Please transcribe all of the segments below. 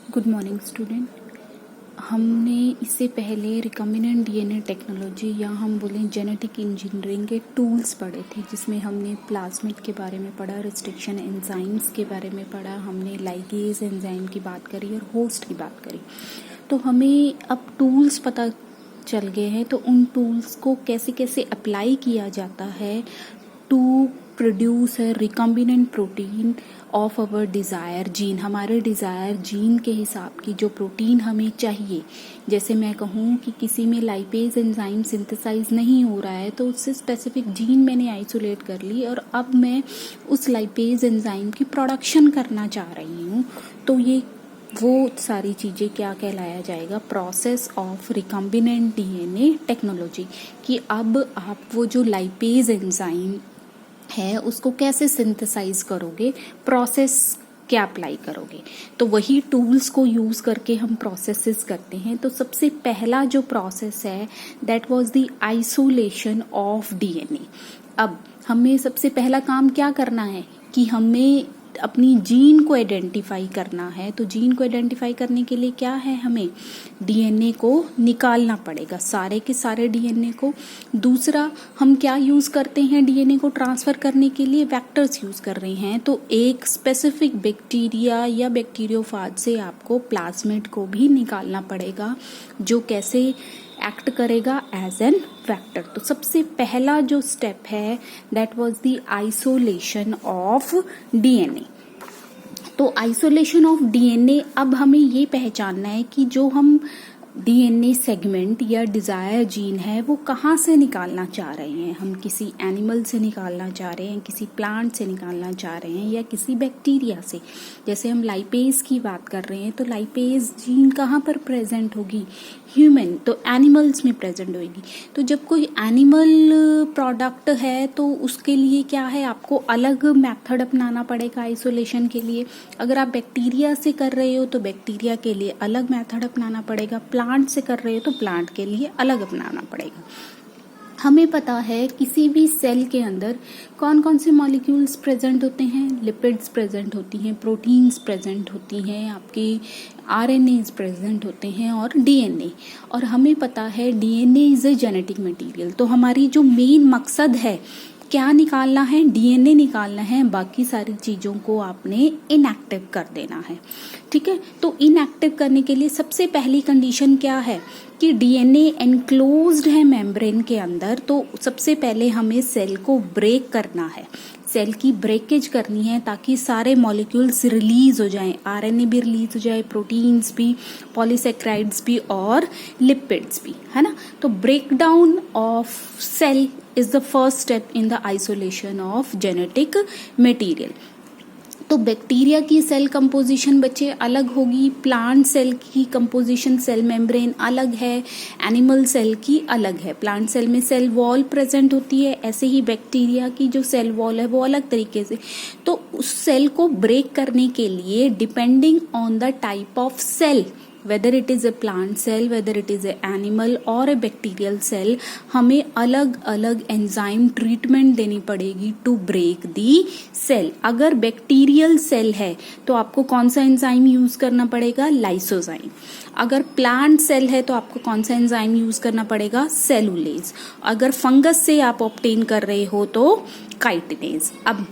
Good morning student. हमने इससे पहले रिकम्बिनेंट डीएनए टेक्नोलॉजी या हम बोलें जेनेटिक इंजीनियरिंग के टूल्स पढ़े थे, जिसमें हमने प्लाज्मिड के बारे में पढ़ा, रिस्ट्रिक्शन एंजाइम्स के बारे में पढ़ा, हमने लाइगेज एंजाइम की बात करी और होस्ट की बात करी। तो हमें अब टूल्स पता चल गए हैं, तो उन टूल्स को कैसे कैसे अप्लाई किया जाता है to produce a recombinant protein of our desire gene. हमारे डिज़ायर जीन के हिसाब की जो प्रोटीन हमें चाहिए, जैसे मैं कहूँ कि किसी में लाइपेज एंजाइम सिंथेसाइज नहीं हो रहा है, तो उससे स्पेसिफिक जीन मैंने आइसोलेट कर ली और अब मैं उस लाइपेज एंजाइम की प्रोडक्शन करना चाह रही हूँ। तो ये वो सारी चीज़ें क्या कहलाया जाएगा, process of recombinant DNA technology. कि अब आप वो जो लाइपेज एंजाइम है उसको कैसे सिंथेसाइज करोगे, प्रोसेस क्या अप्लाई करोगे। तो वही टूल्स को यूज करके हम प्रोसेसेस करते हैं। तो सबसे पहला जो प्रोसेस है that was the isolation of DNA. अब हमें सबसे पहला काम क्या करना है कि हमें अपनी जीन को आइडेंटिफाई करना है। तो जीन को आइडेंटिफाई करने के लिए क्या है, हमें डीएनए को निकालना पड़ेगा, सारे के सारे डीएनए को। दूसरा, हम क्या यूज करते हैं डीएनए को ट्रांसफर करने के लिए, वेक्टर्स यूज कर रहे हैं। तो एक स्पेसिफिक बैक्टीरिया या बैक्टीरियोफाज से आपको प्लाज्मिड को भी निकालना पड़ेगा, जो कैसे एक्ट करेगा एज एन वेक्टर। तो सबसे पहला जो स्टेप है that was the isolation of DNA. तो आइसोलेशन ऑफ डीएनए, अब हमें ये पहचानना है कि जो हम डीएनए सेगमेंट या डिजायर जीन है वो कहाँ से निकालना चाह रहे हैं। हम किसी एनिमल से निकालना चाह रहे हैं, किसी प्लांट से निकालना चाह रहे हैं, या किसी बैक्टीरिया से। जैसे हम लाइपेज की बात कर रहे हैं, तो लाइपेज जीन कहाँ पर प्रेजेंट होगी, ह्यूमन, तो एनिमल्स में प्रेजेंट होगी। तो जब कोई एनिमल प्रोडक्ट है तो उसके लिए क्या है, आपको अलग मेथड अपनाना पड़ेगा आइसोलेशन के लिए। अगर आप बैक्टीरिया से कर रहे हो तो बैक्टीरिया के लिए अलग मेथड अपनाना पड़ेगा, प्लांट से कर रहे हो तो प्लांट के लिए अलग अपनाना पड़ेगा। हमें पता है किसी भी सेल के अंदर कौन कौन से मॉलिक्यूल्स प्रेजेंट होते हैं, लिपिड्स प्रेजेंट होती हैं, प्रोटीन्स प्रेजेंट होती हैं, आपके आरएनएज प्रेजेंट होते हैं और डीएनए। और हमें पता है DNA is a genetic material. तो हमारी जो मेन मकसद है क्या निकालना है, डीएनए निकालना है, बाकी सारी चीजों को आपने इनएक्टिव कर देना है। ठीक है, तो इनएक्टिव करने के लिए सबसे पहली कंडीशन क्या है कि डीएनए एनक्लोज्ड है मेम्ब्रेन के अंदर। तो सबसे पहले हमें सेल को ब्रेक करना है, सेल की ब्रेकेज करनी है ताकि सारे मॉलिक्यूल्स रिलीज हो जाएं, आरएनए भी रिलीज हो जाए, प्रोटीन्स भी, पॉलीसेक्राइड्स भी और लिपिड्स भी, है ना। तो breakdown of cell is the first step in the isolation of genetic material। तो बैक्टीरिया की सेल कंपोजिशन बच्चे अलग होगी, प्लांट सेल की कंपोजिशन सेल मेम्ब्रेन अलग है, एनिमल सेल की अलग है। प्लांट सेल में सेल वॉल प्रेजेंट होती है, ऐसे ही बैक्टीरिया की जो सेल वॉल है वो अलग तरीके से। तो उस सेल को ब्रेक करने के लिए depending on the type of cell, whether it is a plant cell, whether it is a animal or a bacterial cell, हमें अलग अलग एंजाइम ट्रीटमेंट देनी पड़ेगी टू ब्रेक दी सेल। अगर बैक्टीरियल सेल है तो आपको कौन सा एंजाइम यूज करना पड़ेगा, लाइसोजाइम। अगर प्लांट सेल है तो आपको कौन सा एंजाइम यूज करना पड़ेगा, सेलुलेज। अगर फंगस से आप ऑब्टेन कर रहे हो तो काइटिनेज। अब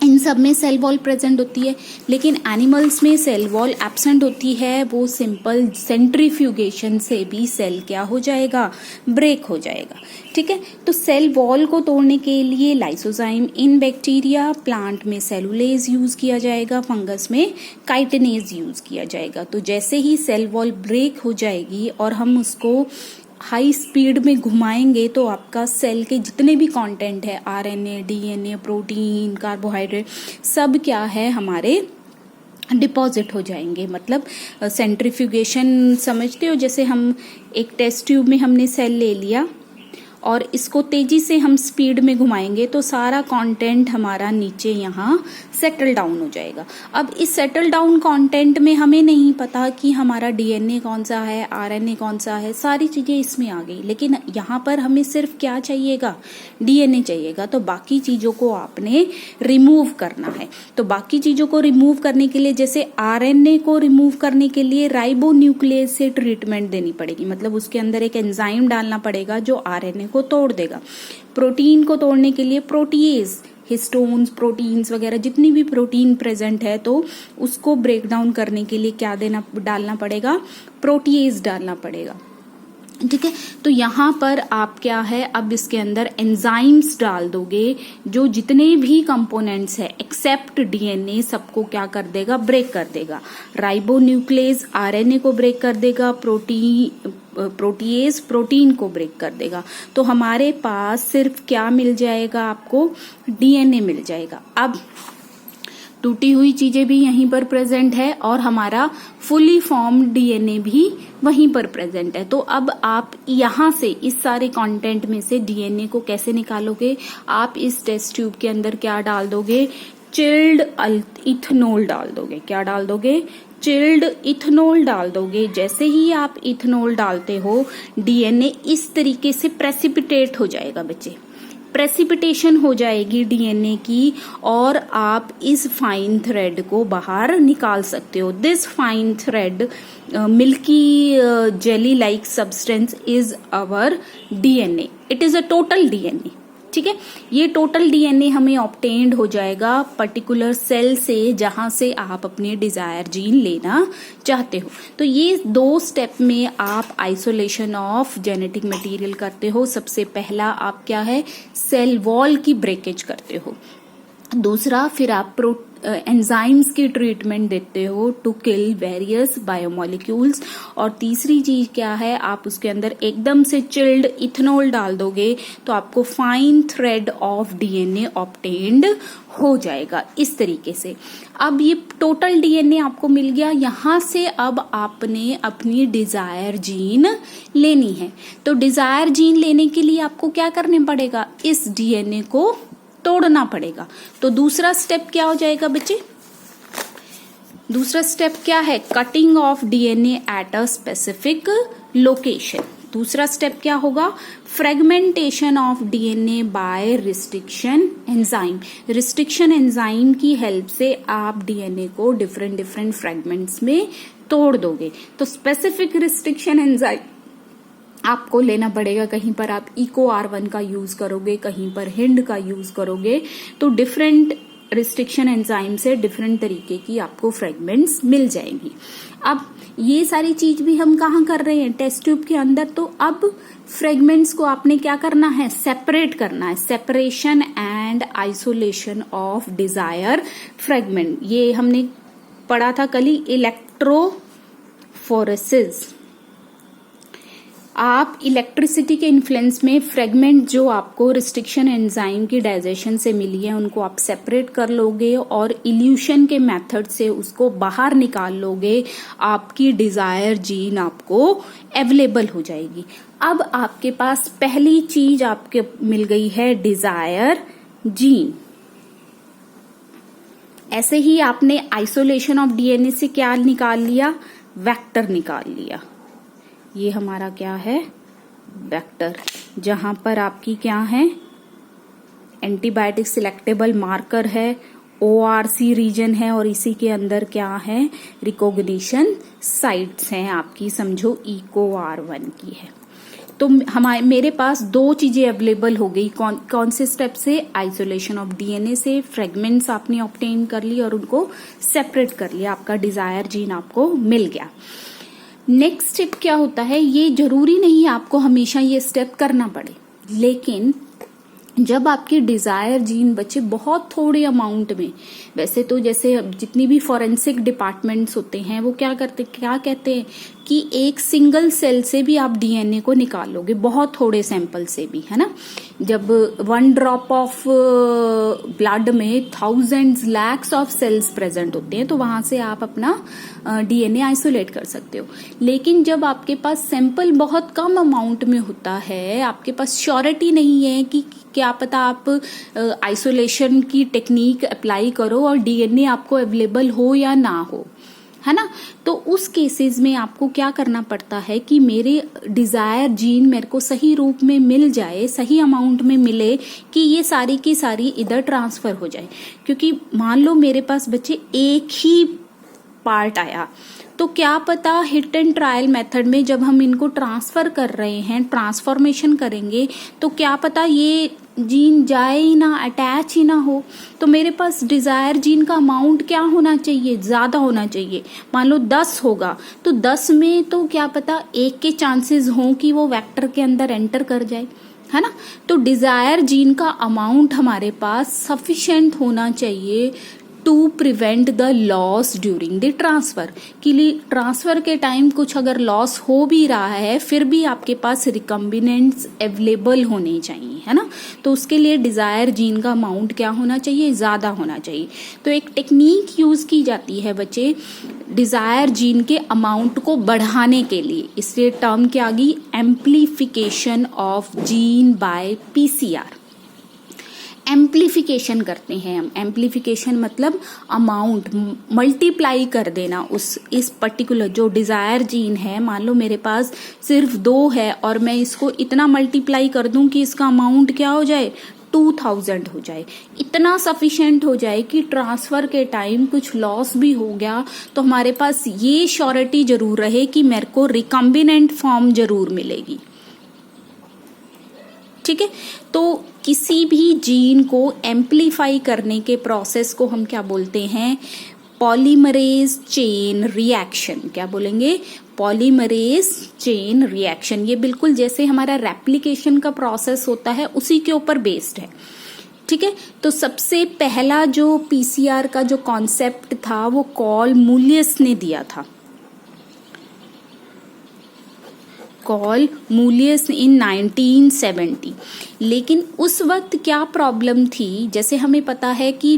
इन सब में सेल वॉल प्रेजेंट होती है, लेकिन एनिमल्स में सेल वॉल एब्सेंट होती है। वो सिंपल सेंट्रीफ्यूगेशन से भी सेल क्या हो जाएगा, ब्रेक हो जाएगा। ठीक है, तो सेल वॉल को तोड़ने के लिए लाइसोजाइम इन बैक्टीरिया, प्लांट में सेलुलेज यूज किया जाएगा, फंगस में काइटिनेज यूज किया जाएगा। तो जैसे ही सेल वॉल ब्रेक हो जाएगी और हम उसको हाई स्पीड में घुमाएंगे तो आपका सेल के जितने भी कंटेंट है, आरएनए, डीएनए, प्रोटीन, कार्बोहाइड्रेट, सब क्या है हमारे डिपॉजिट हो जाएंगे। मतलब सेंट्रीफ्यूगेशन समझते हो, जैसे हम एक टेस्ट ट्यूब में हमने सेल ले लिया और इसको तेजी से हम स्पीड में घुमाएंगे तो सारा कंटेंट हमारा नीचे यहाँ सेटल डाउन हो जाएगा। अब इस सेटल डाउन कंटेंट में हमें नहीं पता कि हमारा डीएनए कौन सा है, आरएनए कौन सा है, सारी चीजें इसमें आ गई, लेकिन यहाँ पर हमें सिर्फ क्या चाहिएगा, डीएनए चाहिएगा। तो बाकी चीजों को आपने रिमूव करना है। तो बाकी चीजों को रिमूव करने के लिए, जैसे आरएनए को रिमूव करने के लिए राइबोन्यूक्लियेज से ट्रीटमेंट देनी पड़ेगी, मतलब उसके अंदर एक एंजाइम डालना पड़ेगा जो आरएनए को तोड़ देगा। प्रोटीन को तोड़ने के लिए प्रोटीएज, हिस्टोन्स, प्रोटीन्स वगैरह जितनी भी प्रोटीन प्रेजेंट है, तो उसको ब्रेक डाउन करने के लिए क्या डालना पड़ेगा, प्रोटीएज डालना पड़ेगा। ठीक है, तो यहाँ पर आप क्या है, अब इसके अंदर एंजाइम्स डाल दोगे जो जितने भी कंपोनेंट्स है एक्सेप्ट डीएनए सबको क्या कर देगा, ब्रेक कर देगा। राइबोन्यूक्लियेज आरएनए को ब्रेक कर देगा, प्रोटीएज प्रोटीन को ब्रेक कर देगा। तो हमारे पास सिर्फ क्या मिल जाएगा, आपको डीएनए मिल जाएगा। अब टूटी हुई चीजें भी यहीं पर प्रेजेंट है और हमारा फुली फॉर्म डीएनए भी वहीं पर प्रेजेंट है। तो अब आप यहां से इस सारे कंटेंट में से डीएनए को कैसे निकालोगे, आप इस टेस्ट ट्यूब के अंदर क्या डाल दोगे, चिल्ड इथेनॉल डाल दोगे। क्या डाल दोगे, चिल्ड इथेनॉल डाल दोगे। जैसे ही आप इथेनॉल डालते हो डीएनए इस तरीके से प्रेसिपिटेट हो जाएगा बच्चे, प्रेसिपिटेशन हो जाएगी डीएनए की, और आप इस फाइन थ्रेड को बाहर निकाल सकते हो। This fine thread milky jelly like substance is our DNA, it is a total DNA. ठीक है, ये टोटल डीएनए हमें ऑब्टेन्ड हो जाएगा पर्टिकुलर सेल से जहां से आप अपने डिजायर जीन लेना चाहते हो। तो ये 2 स्टेप में आप आइसोलेशन ऑफ जेनेटिक मटेरियल करते हो। सबसे पहला आप क्या है, सेल वॉल की ब्रेकेज करते हो। दूसरा फिर आप एंजाइम्स की ट्रीटमेंट देते हो टू किल वेरियस बायोमोलिक्यूल्स। और तीसरी चीज क्या है, आप उसके अंदर एकदम से चिल्ड इथेनॉल डाल दोगे तो आपको fine thread of DNA obtained हो जाएगा इस तरीके से। अब ये टोटल डीएनए आपको मिल गया, यहां से अब आपने अपनी डिजायर जीन लेनी है। तो डिजायर जीन लेने के लिए आपको क्या करना पड़ेगा, इस डीएनए को तोड़ना पड़ेगा। तो दूसरा स्टेप क्या हो जाएगा बच्चे, दूसरा स्टेप क्या है, cutting of DNA at a specific location. दूसरा स्टेप क्या होगा, fragmentation of DNA by restriction enzyme. Restriction enzyme की हेल्प से आप डीएनए को डिफरेंट फ्रेगमेंट्स में तोड़ दोगे। तो स्पेसिफिक रिस्ट्रिक्शन एंजाइम आपको लेना पड़ेगा। कहीं पर आप EcoR1 का यूज करोगे, कहीं पर हिंड का यूज करोगे। तो डिफरेंट रिस्ट्रिक्शन एंजाइम से डिफरेंट तरीके की आपको फ्रेगमेंट्स मिल जाएंगी। अब ये सारी चीज भी हम कहाँ कर रहे हैं, टेस्ट ट्यूब के अंदर। तो अब फ्रेगमेंट्स को आपने क्या करना है, सेपरेट करना है। Separation and isolation of desire fragment, ये हमने पढ़ा था कल ही, इलेक्ट्रोफोरेसिस। आप इलेक्ट्रिसिटी के इन्फ्लुएंस में फ्रेगमेंट जो आपको रिस्ट्रिक्शन एंजाइम की डाइजेशन से मिली है उनको आप सेपरेट कर लोगे और इल्यूशन के मेथड से उसको बाहर निकाल लोगे। आपकी डिजायर जीन आपको अवेलेबल हो जाएगी। अब आपके पास पहली चीज आपके मिल गई है, डिजायर जीन। ऐसे ही आपने आइसोलेशन ऑफ डीएनए से क्या निकाल लिया, वेक्टर निकाल लिया। ये हमारा क्या है, वेक्टर, जहां पर आपकी क्या है, एंटीबायोटिक सिलेक्टेबल मार्कर है, ORC रीजन है, और इसी के अंदर क्या है, रिकॉग्निशन साइट्स हैं आपकी, समझो EcoR1 की है। तो मेरे पास 2 चीजें अवेलेबल हो गई। कौन से स्टेप से, आइसोलेशन ऑफ डीएनए से फ्रेगमेंट्स आपने ऑब्टेन कर ली और उनको सेपरेट कर लिया, आपका डिजायर जीन आपको मिल गया। नेक्स्ट स्टेप क्या होता है, ये जरूरी नहीं आपको हमेशा ये स्टेप करना पड़े, लेकिन जब आपकी डिजायर जीन बचे बहुत थोड़े अमाउंट में, वैसे तो जैसे जितनी भी फॉरेंसिक डिपार्टमेंट्स होते हैं वो क्या कहते हैं कि एक सिंगल सेल से भी आप डीएनए को निकालोगे, बहुत थोड़े सैंपल से भी, है ना। जब 1 ड्रॉप ऑफ ब्लड में thousands lakhs of cells present होते हैं, तो वहां से आप अपना डीएनए आइसोलेट कर सकते हो। लेकिन जब आपके पास सैंपल बहुत कम अमाउंट में होता है, आपके पास श्योरिटी नहीं है कि क्या पता आप आइसोलेशन की टेक्निक अप्लाई करो और डीएनए आपको अवेलेबल हो या ना हो, है ना। तो उस केसेस में आपको क्या करना पड़ता है कि मेरे डिजायर जीन मेरे को सही रूप में मिल जाए, सही अमाउंट में मिले, कि ये सारी की सारी इधर ट्रांसफर हो जाए। क्योंकि मान लो मेरे पास बच्चे एक ही पार्ट आया, तो क्या पता हिट एंड ट्रायल मेथड में जब हम इनको ट्रांसफर कर रहे हैं, ट्रांसफॉर्मेशन करेंगे, तो क्या पता ये जीन जाए ही ना, अटैच ही ना हो। तो मेरे पास डिजायर जीन का अमाउंट क्या होना चाहिए, ज्यादा होना चाहिए। मान लो 10 होगा, तो 10 में तो क्या पता एक के चांसेस हों कि वो वेक्टर के अंदर एंटर कर जाए, है ना। तो डिजायर जीन का अमाउंट हमारे पास सफिशिएंट होना चाहिए to prevent the loss during the transfer. कि ट्रांसफर के टाइम कुछ अगर लॉस हो भी रहा है, फिर भी आपके पास रिकम्बिनेंट्स अवेलेबल होने चाहिए, है ना। तो उसके लिए डिजायर जीन का अमाउंट क्या होना चाहिए, ज्यादा होना चाहिए। तो एक टेक्निक यूज की जाती है बच्चे डिजायर जीन के अमाउंट को बढ़ाने के लिए। इसलिए टर्म क्या आ गई, amplification of gene by PCR. Amplification करते हैं हम। एम्प्लीफिकेशन मतलब अमाउंट मल्टीप्लाई कर देना इस पर्टिकुलर जो डिजायर जीन है। मान लो मेरे पास सिर्फ 2 है और मैं इसको इतना मल्टीप्लाई कर दूं कि इसका अमाउंट क्या हो जाए, 2000 हो जाए। इतना सफिशिएंट हो जाए कि ट्रांसफर के टाइम कुछ लॉस भी हो गया तो हमारे पास ये श्योरिटी जरूर रहे कि मेरे को रिकम्बिनेंट फॉर्म जरूर मिलेगी। ठीक है। तो किसी भी जीन को एम्प्लीफाई करने के प्रोसेस को हम क्या बोलते हैं, पॉलीमरेज चेन रिएक्शन। क्या बोलेंगे, पॉलीमरेज चेन रिएक्शन। ये बिल्कुल जैसे हमारा रेप्लिकेशन का प्रोसेस होता है उसी के ऊपर बेस्ड है। ठीक है। तो सबसे पहला जो पीसीआर का जो कॉन्सेप्ट था वो कॉल मूलियस ने दिया था, कॉल मूलियस इन 1970। लेकिन उस वक्त क्या प्रॉब्लम थी, जैसे हमें पता है कि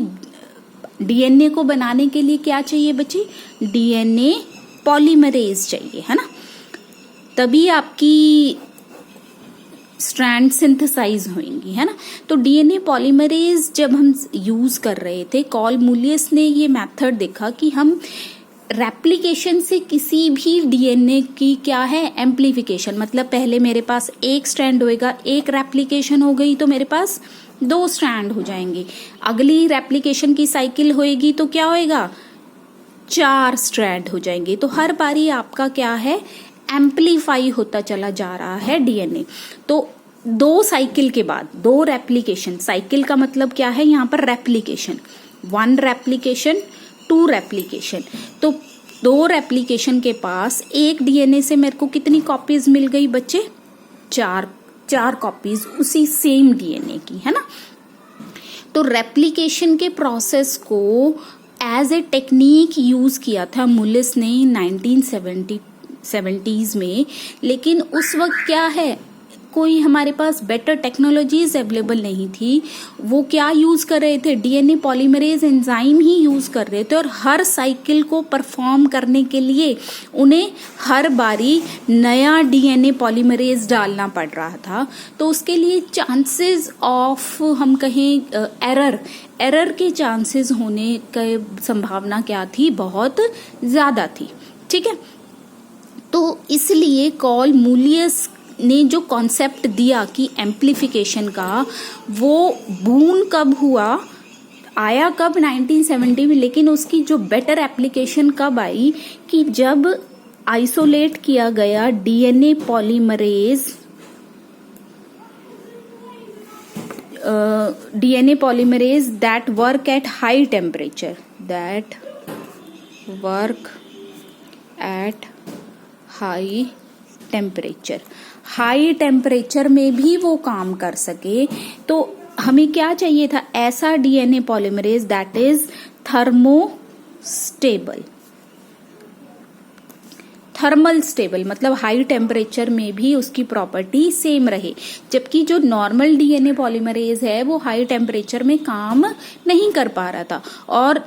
डीएनए को बनाने के लिए क्या चाहिए बच्चे, डीएनए पॉलीमरेज चाहिए, है ना। तभी आपकी स्ट्रैंड सिंथेसाइज होंगी, है ना। तो डीएनए पॉलीमरेज जब हम यूज कर रहे थे, कॉल मूलियस ने ये मेथड देखा कि हम रेप्लिकेशन से किसी भी डीएनए की क्या है, एम्प्लीफिकेशन। मतलब पहले मेरे पास एक स्ट्रैंड होएगा, एक रेप्लिकेशन हो गई तो मेरे पास 2 स्ट्रैंड हो जाएंगे। अगली रेप्लिकेशन की साइकिल होएगी तो क्या होएगा, 4 स्ट्रैंड हो जाएंगे। तो हर बारी आपका क्या है, एम्प्लीफाई होता चला जा रहा है डीएनए। तो 2 साइकिल के बाद 2 रेप्लिकेशन, साइकिल का मतलब क्या है यहाँ पर, रेप्लिकेशन। 1 replication 2 replication. तो 2 रेप्लिकेशन के पास एक डीएनए से मेरे को कितनी कॉपीज मिल गई बच्चे, 4 कॉपीज उसी सेम डीएनए की, है ना। तो रेप्लिकेशन के प्रोसेस को एज ए टेक्निक यूज किया था मूलियस ने 1970s में। लेकिन उस वक्त क्या है, कोई हमारे पास बेटर टेक्नोलॉजीज अवेलेबल नहीं थी। वो क्या यूज कर रहे थे, डीएनए पॉलीमरेज एंजाइम ही यूज कर रहे थे। और हर साइकिल को परफॉर्म करने के लिए उन्हें हर बारी नया डीएनए पॉलीमरेज डालना पड़ रहा था। तो उसके लिए चांसेस ऑफ हम कहें एरर के चांसेस होने की संभावना क्या थी, बहुत ज्यादा थी। ठीक है। तो इसलिए कॉल मूलियस ने जो कॉन्सेप्ट दिया कि एम्प्लीफिकेशन का, वो बूम कब हुआ, आया कब, 1970 में। लेकिन उसकी जो बेटर एप्लीकेशन कब आई कि जब आइसोलेट किया गया DNA polymerase that work at high temperature, high temperature में भी वो काम कर सके। तो हमें क्या चाहिए था, ऐसा DNA polymerase that is thermal stable, मतलब हाई टेम्परेचर में भी उसकी प्रॉपर्टी सेम रहे, जबकि जो नॉर्मल डीएनए पॉलीमरेज है वो हाई टेम्परेचर में काम नहीं कर पा रहा था। और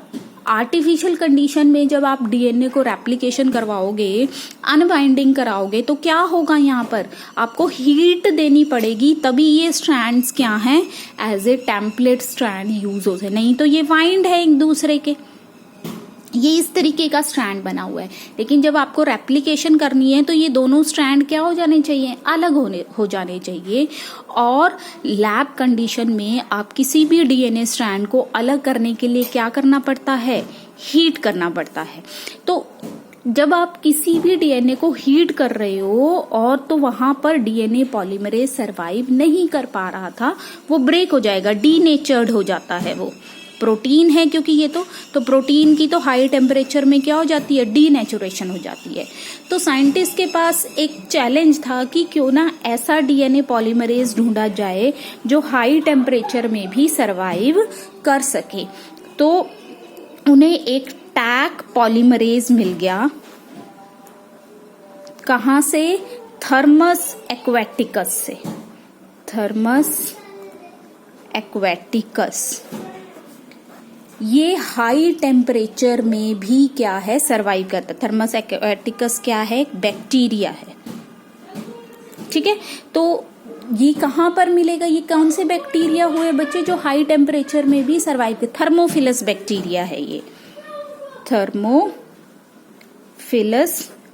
आर्टिफिशियल कंडीशन में जब आप डीएनए को रेप्लिकेशन करवाओगे, अनबाइंडिंग कराओगे, तो क्या होगा, यहाँ पर आपको हीट देनी पड़ेगी, तभी ये स्ट्रैंड्स क्या हैं, as a template strand use होते हैं, नहीं तो ये वाइंड है एक दूसरे के, ये इस तरीके का स्ट्रैंड बना हुआ है। लेकिन जब आपको रेप्लिकेशन करनी है तो ये दोनों स्ट्रैंड क्या हो जाने चाहिए, अलग हो जाने चाहिए। और लैब कंडीशन में आप किसी भी डीएनए स्ट्रैंड को अलग करने के लिए क्या करना पड़ता है, हीट करना पड़ता है। तो जब आप किसी भी डीएनए को हीट कर रहे हो और तो वहां पर डीएनए पॉलीमरेज सरवाइव नहीं कर पा रहा था, वो ब्रेक हो जाएगा, डीनेचर्ड हो जाता है। वो प्रोटीन है क्योंकि ये तो प्रोटीन की तो हाई टेम्परेचर में क्या हो जाती है, डीनेचुरेशन हो जाती है। तो साइंटिस्ट के पास एक चैलेंज था कि क्यों ना ऐसा डीएनए पॉलीमरेज ढूंढा जाए जो हाई टेम्परेचर में भी सरवाइव कर सके। तो उन्हें एक टैक पॉलीमरेज मिल गया, कहां से, थर्मस एक्वेटिकस से, थर्मस एक्वेटिकस। ये हाई टेम्परेचर में भी क्या है, सरवाइव करता है। थर्मस एक्वेटिकस क्या है, बैक्टीरिया है, ठीक है। तो ये कहां पर मिलेगा, ये कौन से बैक्टीरिया हुए बच्चे जो हाई टेम्परेचर में भी सरवाइव करते, थर्मोफिलस बैक्टीरिया है ये, थर्मोफिलस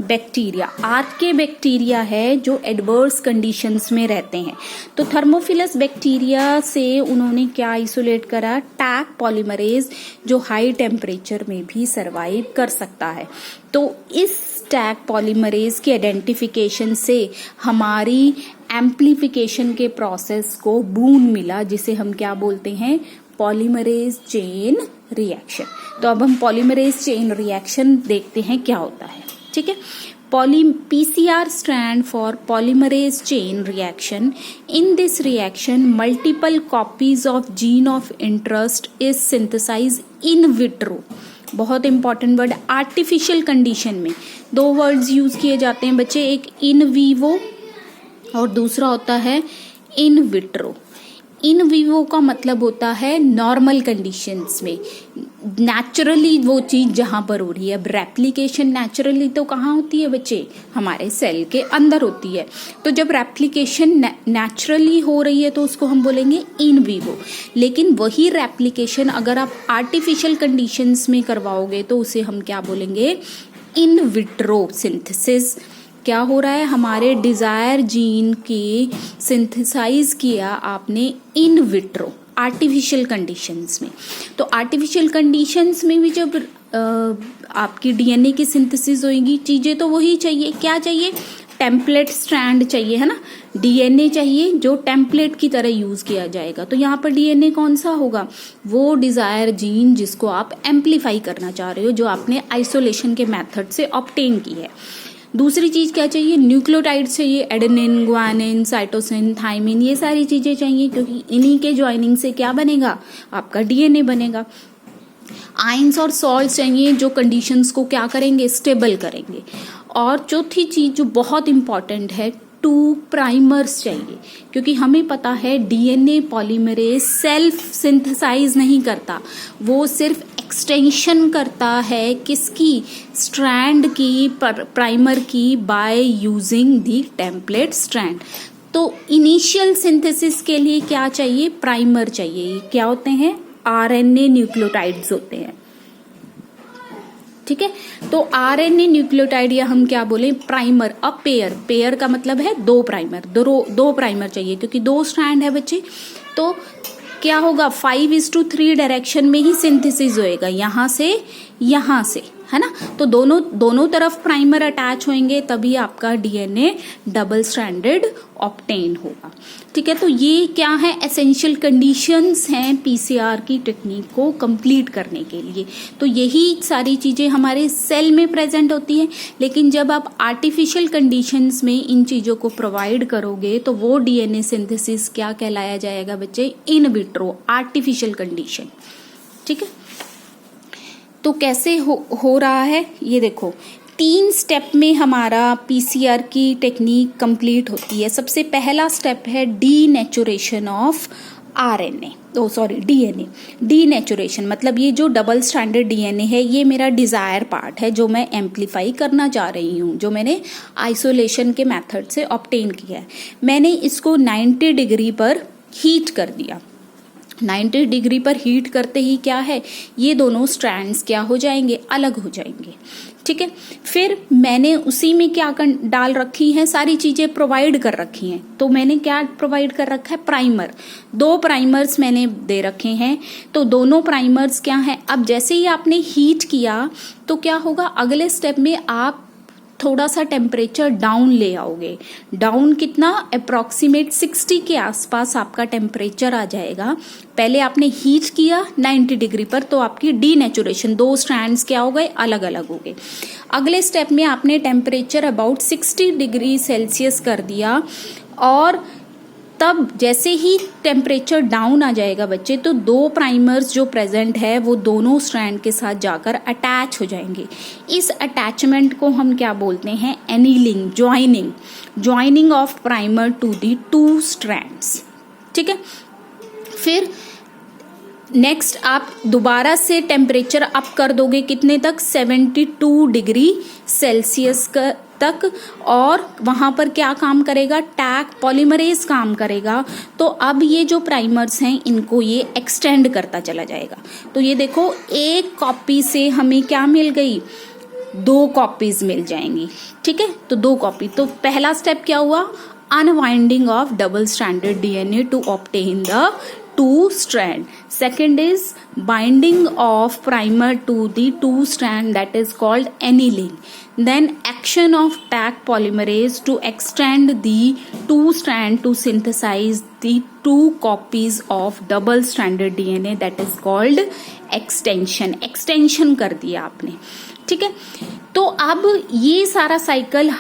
बैक्टीरिया। आर्के बैक्टीरिया है जो एडवर्स कंडीशंस में रहते हैं। तो थर्मोफिलस बैक्टीरिया से उन्होंने क्या आइसोलेट करा, टैक पॉलीमरेज जो हाई टेम्परेचर में भी सरवाइव कर सकता है। तो इस टैक पॉलीमरेज के आइडेंटिफिकेशन से हमारी एम्प्लीफिकेशन के प्रोसेस को बून मिला, जिसे हम क्या बोलते हैं, पॉलीमरेज चेन रिएक्शन। तो अब हम पॉलीमरेज चेन रिएक्शन देखते हैं क्या होता है, ठीक है। PCR stand for polymerase chain reaction. In this reaction, multiple copies of gene of interest is synthesized in vitro. बहुत इंपॉर्टेंट वर्ड, आर्टिफिशियल कंडीशन में दो वर्ड्स यूज किए जाते हैं बच्चे, एक इन वीवो और दूसरा होता है इन विट्रो। इन विवो का मतलब होता है नॉर्मल कंडीशंस में, नेचुरली वो चीज जहां पर हो रही है। अब रेप्लिकेशन नेचुरली तो कहाँ होती है बच्चे, हमारे सेल के अंदर होती है। तो जब रेप्लिकेशन नेचुरली हो रही है तो उसको हम बोलेंगे इन विवो। लेकिन वही रेप्लिकेशन अगर आप आर्टिफिशियल कंडीशंस में करवाओगे तो उसे हम क्या बोलेंगे, इन विट्रो सिंथेसिस। क्या हो रहा है, हमारे डिजायर जीन की सिंथेसाइज किया आपने इन विट्रो, आर्टिफिशियल कंडीशंस में। तो आर्टिफिशियल कंडीशंस में भी जब आपकी डीएनए की सिंथेसिस होगी, चीजें तो वही चाहिए, क्या चाहिए, टेम्पलेट स्ट्रैंड चाहिए, है ना। डीएनए चाहिए जो टेम्पलेट की तरह यूज किया जाएगा। तो यहाँ पर डीएनए कौन सा होगा, वो डिजायर जीन जिसको आप एम्प्लीफाई करना चाह रहे हो, जो आपने आइसोलेशन के मेथड से ऑब्टेन की है। दूसरी चीज क्या चाहिए, न्यूक्लियोटाइड्स चाहिए, एडेनिन, ग्वानिन, साइटोसिन, थाइमिन, ये सारी चीजें चाहिए, क्योंकि इन्हीं के ज्वाइनिंग से क्या बनेगा, आपका डीएनए बनेगा। आयंस और सॉल्ट चाहिए जो कंडीशंस को क्या करेंगे, स्टेबल करेंगे। और चौथी चीज जो बहुत इंपॉर्टेंट है, 2 प्राइमर्स चाहिए, क्योंकि हमें पता है डीएनए पॉलीमरेज सेल्फ सिंथेसाइज नहीं करता, वो सिर्फ एक्सटेंशन करता है किसकी, स्ट्रैंड की, प्राइमर की, by using the template strand. तो इनिशियल सिंथेसिस के लिए क्या चाहिए, प्राइमर चाहिए। ये क्या होते हैं, आरएनए न्यूक्लियोटाइड्स होते हैं, ठीक है। तो आरएनए न्यूक्लियोटाइड या हम क्या बोले, प्राइमर। अब पेयर का मतलब है 2 प्राइमर, दो प्राइमर चाहिए, क्योंकि 2 स्ट्रैंड है बच्चे। तो क्या होगा, 5:3 डायरेक्शन में ही सिंथेसिस होएगा, यहां से, है ना। तो दोनों तरफ प्राइमर अटैच होंगे, तभी आपका डीएनए डबल स्ट्रैंडेड ऑब्टेन होगा, ठीक है। तो ये क्या है, एसेंशियल कंडीशंस हैं पीसीआर की टेक्निक को कंप्लीट करने के लिए। तो यही सारी चीजें हमारे सेल में प्रेजेंट होती हैं, लेकिन जब आप आर्टिफिशियल कंडीशंस में इन चीजों को प्रोवाइड करोगे तो वो डीएनए सिंथेसिस क्या कहलाया जाएगा बच्चे, इन विट्रो, आर्टिफिशियल कंडीशन, ठीक है। तो कैसे हो रहा है ये देखो, 3 स्टेप में हमारा पीसीआर की टेक्निक कंप्लीट होती है। सबसे पहला स्टेप है denaturation of RNA, DNA. Denaturation मतलब ये जो डबल स्ट्रैंडेड डीएनए है, ये मेरा डिजायर पार्ट है जो मैं एम्पलीफाई करना चाह रही हूँ, जो मैंने आइसोलेशन के मेथड से ऑब्टेन किया है। मैंने इसको 90 डिग्री पर हीट कर दिया। 90 डिग्री पर हीट करते ही क्या है, ये दोनों स्ट्रैंड्स क्या हो जाएंगे, अलग हो जाएंगे। ठीक है, फिर मैंने उसी में क्या डाल रखी हैं, सारी चीजें प्रोवाइड कर रखी हैं। तो मैंने क्या प्रोवाइड कर रखा है, प्राइमर। 2 प्राइमर्स मैंने दे रखे हैं। तो दोनों प्राइमर्स क्या हैं, अब जैसे ही आपने हीट किया तो क्या होगा, अगले स्टेप में आप थोड़ा सा टेम्परेचर डाउन ले आओगे। डाउन कितना, अप्रोक्सीमेट 60 के आसपास आपका टेम्परेचर आ जाएगा। पहले आपने हीट किया 90 डिग्री पर, तो आपकी डीनेचुरेशन, 2 स्ट्रैंड्स क्या हो गए, अलग अलग हो गए। अगले स्टेप में आपने टेम्परेचर अबाउट 60 डिग्री सेल्सियस कर दिया, और तब जैसे ही टेम्परेचर डाउन आ जाएगा बच्चे, तो 2 प्राइमर्स जो प्रेजेंट है वो दोनों स्ट्रैंड के साथ जाकर अटैच हो जाएंगे। इस अटैचमेंट को हम क्या बोलते हैं, annealing, joining of primer to the 2 strands. ठीक है, फिर नेक्स्ट आप दोबारा से टेम्परेचर अप कर दोगे कितने तक, 72 डिग्री सेल्सियस तक, और वहां पर क्या काम करेगा, टैग पॉलीमरेज काम करेगा। तो अब ये जो प्राइमर्स हैं इनको ये एक्सटेंड करता चला जाएगा। तो ये देखो, 1 कॉपी से हमें क्या मिल गई, 2 कॉपीज मिल जाएंगी। ठीक है, तो 2 कॉपी। तो पहला स्टेप क्या हुआ, unwinding of double stranded DNA to obtain the 2 strand. Second is binding of primer to the 2 strand, that is called annealing. Then action of Taq polymerase to extend the 2 strand to synthesize the 2 copies of double stranded DNA, that is called extension. Extension कर दिया आपने। ठीक है, तो अब ये सारा cycle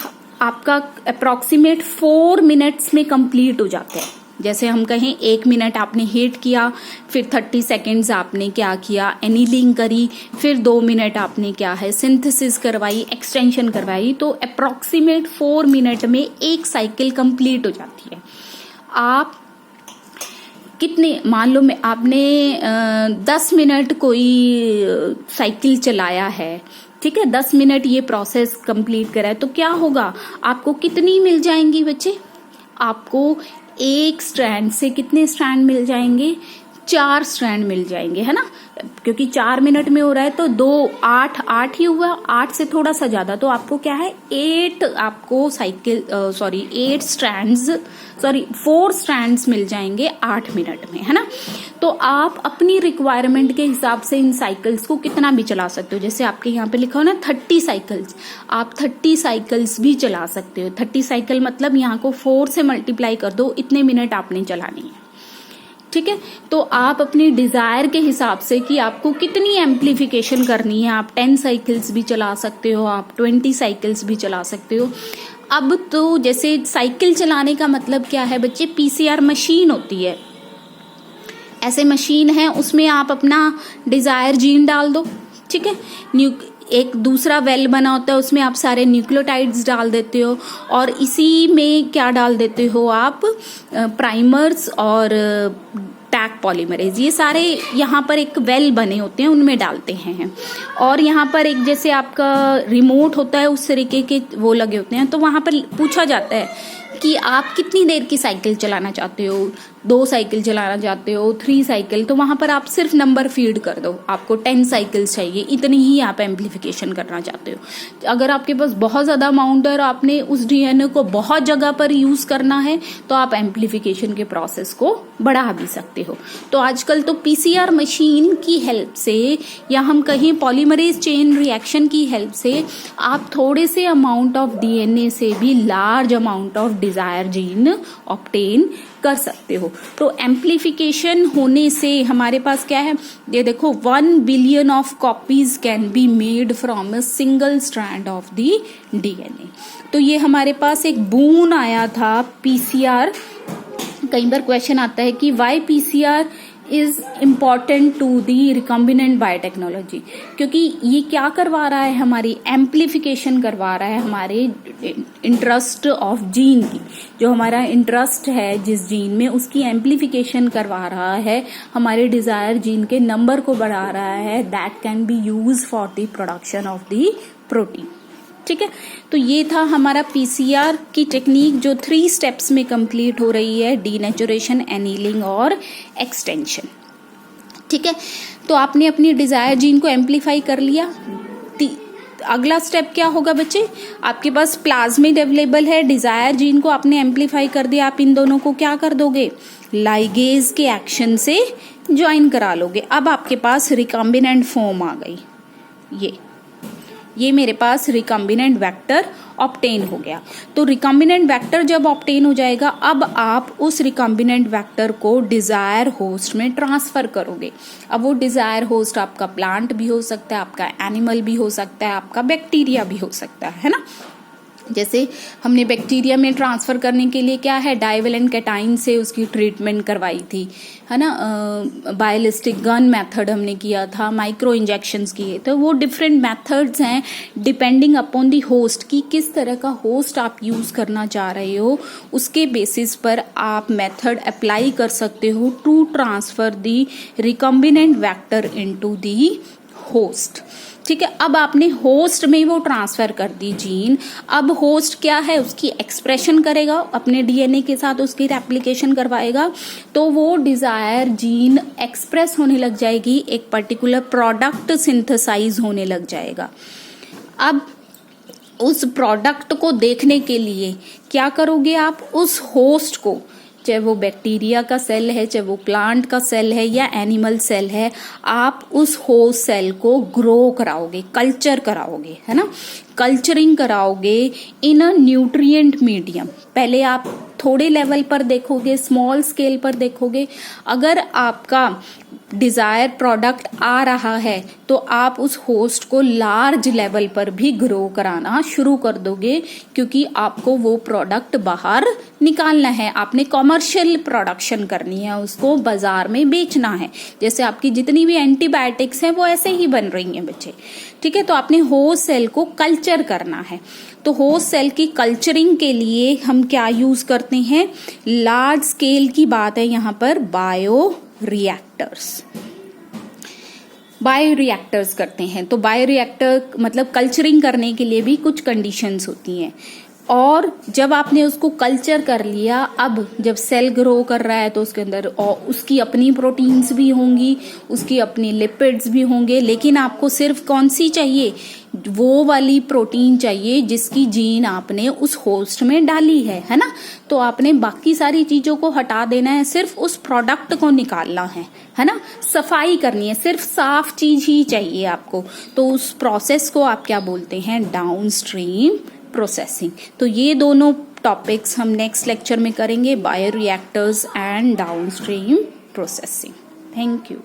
आपका अप्रोक्सीमेट 4 मिनट्स में कंप्लीट हो जाता है। जैसे हम कहें 1 मिनट आपने हीट किया, फिर 30 सेकेंड्स आपने क्या किया, एनीलिंग करी, फिर 2 मिनट आपने क्या है, सिंथेसिस करवाई, एक्सटेंशन करवाई। तो अप्रोक्सीमेट 4 मिनट में एक साइकिल कंप्लीट हो जाती है। आप कितने, मान लो आपने 10 मिनट कोई साइकिल चलाया है, ठीक है, 10 मिनट ये प्रोसेस कंप्लीट करा है, तो क्या होगा, आपको कितनी मिल जाएंगी बच्चे, आपको एक स्ट्रैंड से कितने स्ट्रैंड मिल जाएंगे, 4 स्ट्रैंड मिल जाएंगे, है ना, क्योंकि 4 मिनट में हो रहा है तो 2 8 ही हुआ, 8 से थोड़ा सा ज्यादा, तो आपको क्या है 8 आपको साइकिल 4 स्ट्रैंड्स मिल जाएंगे 8 मिनट में, है ना। तो आप अपनी रिक्वायरमेंट के हिसाब से इन साइकिल्स को कितना भी चला सकते हो। जैसे आपके यहाँ पे लिखा हो ना 30 साइकिल्स, आप 30 साइकिल्स भी चला सकते हो। 30 साइकिल मतलब यहाँ को 4 से मल्टीप्लाई कर दो, इतने मिनट आपने चलानी है। ठीक है, तो आप अपनी डिजायर के हिसाब से कि आपको कितनी एम्प्लीफिकेशन करनी है, आप 10 साइकिल्स भी चला सकते हो, आप 20 साइकिल्स भी चला सकते हो। अब तो जैसे साइकिल चलाने का मतलब क्या है बच्चे, पीसीआर मशीन होती है, ऐसे मशीन है, उसमें आप अपना डिजायर जीन डाल दो। ठीक है, एक दूसरा वेल बना होता है, उसमें आप सारे न्यूक्लियोटाइड्स डाल देते हो, और इसी में क्या डाल देते हो आप, प्राइमर्स और टैग पॉलीमरेज, ये सारे यहाँ पर एक वेल बने होते हैं, उनमें डालते हैं। और यहाँ पर एक जैसे आपका रिमोट होता है, उस तरीके के वो लगे होते हैं। तो वहां पर पूछा जाता है कि आप कितनी देर की साइकिल चलाना चाहते हो, 2 साइकिल चलाना चाहते हो, 3 साइकिल, तो वहां पर आप सिर्फ नंबर फीड कर दो, आपको 10 साइकिल्स चाहिए, इतनी ही आप एम्प्लीफिकेशन करना चाहते हो। अगर आपके पास बहुत ज्यादा अमाउंट है और आपने उस डीएनए को बहुत जगह पर यूज करना है, तो आप एम्प्लीफिकेशन के प्रोसेस को बढ़ा भी सकते हो। तो आजकल तो पीसीआर मशीन की हेल्प से, या हम कहीं पॉलीमरेज चेन रिएक्शन की हेल्प से, आप थोड़े से अमाउंट ऑफ डीएनए से भी large amount of desire gene obtain कर सकते हो। तो एम्प्लीफिकेशन होने से हमारे पास क्या है, ये देखो 1 billion of copies can be made from a single strand of the DNA. तो ये हमारे पास एक बून आया था पीसीआर। कई बार क्वेश्चन आता है कि why PCR is important to the recombinant biotechnology, क्योंकि ये क्या करवा रहा है, हमारी एम्प्लीफिकेशन करवा रहा है हमारे इंटरेस्ट ऑफ जीन की। जो हमारा इंटरेस्ट है जिस जीन में, उसकी एम्प्लीफिकेशन करवा रहा है, हमारे डिजायर जीन के नंबर को बढ़ा रहा है। That can be use for the production of the protein. ठीक है, तो ये था हमारा पीसीआर की टेक्निक जो 3 स्टेप्स में कंप्लीट हो रही है, डीनेचुरेशन, एनीलिंग और एक्सटेंशन। ठीक है, तो आपने अपनी डिजायर जीन को एम्प्लीफाई कर लिया। अगला स्टेप क्या होगा बच्चे, आपके पास प्लाज्मिड अवेलेबल है, डिजायर जीन को आपने एम्प्लीफाई कर दिया, आप इन दोनों को क्या कर दोगे, लाइगेज के एक्शन से ज्वाइन करा लोगे। अब आपके पास रिकम्बिनेंट फॉर्म आ गई। ये मेरे पास रिकम्बिनेंट वेक्टर ऑब्टेन हो गया। तो रिकम्बिनेंट वेक्टर जब ऑब्टेन हो जाएगा, अब आप उस रिकम्बिनेंट वेक्टर को डिजायर होस्ट में ट्रांसफर करोगे। अब वो डिजायर होस्ट आपका प्लांट भी हो सकता है, आपका एनिमल भी हो सकता है, आपका बैक्टीरिया भी हो सकता है ना। जैसे हमने बैक्टीरिया में ट्रांसफर करने के लिए क्या है, डाइवेलेंट कैटाइन से उसकी ट्रीटमेंट करवाई थी, है ना। बायोलिस्टिक गन मेथड हमने किया था, माइक्रो इंजेक्शंस किए। तो वो डिफरेंट मेथड्स हैं डिपेंडिंग अपॉन दी होस्ट की किस तरह का होस्ट आप यूज करना चाह रहे हो, उसके बेसिस पर आप मेथड अप्लाई कर सकते हो to transfer the recombinant vector into the host. ठीक है, अब आपने होस्ट में वो ट्रांसफर कर दी जीन। अब होस्ट क्या है, उसकी एक्सप्रेशन करेगा, अपने डीएनए के साथ उसकी रेप्लिकेशन करवाएगा, तो वो डिजायर जीन एक्सप्रेस होने लग जाएगी, एक पर्टिकुलर प्रोडक्ट सिंथेसाइज होने लग जाएगा। अब उस प्रोडक्ट को देखने के लिए क्या करोगे आप, उस होस्ट को, चाहे वो बैक्टीरिया का सेल है, चाहे वो प्लांट का सेल है या एनिमल सेल है, आप उस होस्ट सेल को ग्रो कराओगे, कल्चर कराओगे, है ना। कल्चरिंग कराओगे इन अ न्यूट्रिएंट मीडियम। पहले आप थोड़े लेवल पर देखोगे, स्मॉल स्केल पर देखोगे। अगर आपका डिजायर प्रोडक्ट आ रहा है तो आप उस होस्ट को लार्ज लेवल पर भी ग्रो कराना शुरू कर दोगे, क्योंकि आपको वो प्रोडक्ट बाहर निकालना है, आपने कॉमर्शियल प्रोडक्शन करनी है, उसको बाजार में बेचना है। जैसे आपकी जितनी भी एंटीबायोटिक्स हैं वो ऐसे ही बन रही हैं बच्चे। ठीक है, तो आपने होस्ट सेल को कल्चर करना है। तो होस्ट सेल की कल्चरिंग के लिए हम क्या यूज करते हैं, लार्ज स्केल की बात है यहाँ पर, बायोरिएक्टर्स करते हैं। तो बायोरिएक्टर मतलब कल्चरिंग करने के लिए भी कुछ कंडीशंस होती हैं। और जब आपने उसको कल्चर कर लिया, अब जब सेल ग्रो कर रहा है तो उसके अंदर और उसकी अपनी प्रोटीन्स भी होंगी, उसकी अपनी लिपिड्स भी होंगे, लेकिन आपको सिर्फ कौन सी चाहिए, वो वाली प्रोटीन चाहिए जिसकी जीन आपने उस होस्ट में डाली है ना। तो आपने बाकी सारी चीजों को हटा देना है, सिर्फ उस प्रोडक्ट को निकालना है ना। सफाई करनी है, सिर्फ साफ चीज ही चाहिए आपको। तो उस प्रोसेस को आप क्या बोलते हैं, डाउनस्ट्रीम प्रोसेसिंग। तो ये दोनों टॉपिक्स हम नेक्स्ट लेक्चर में करेंगे, bioreactors and downstream processing. Thank you.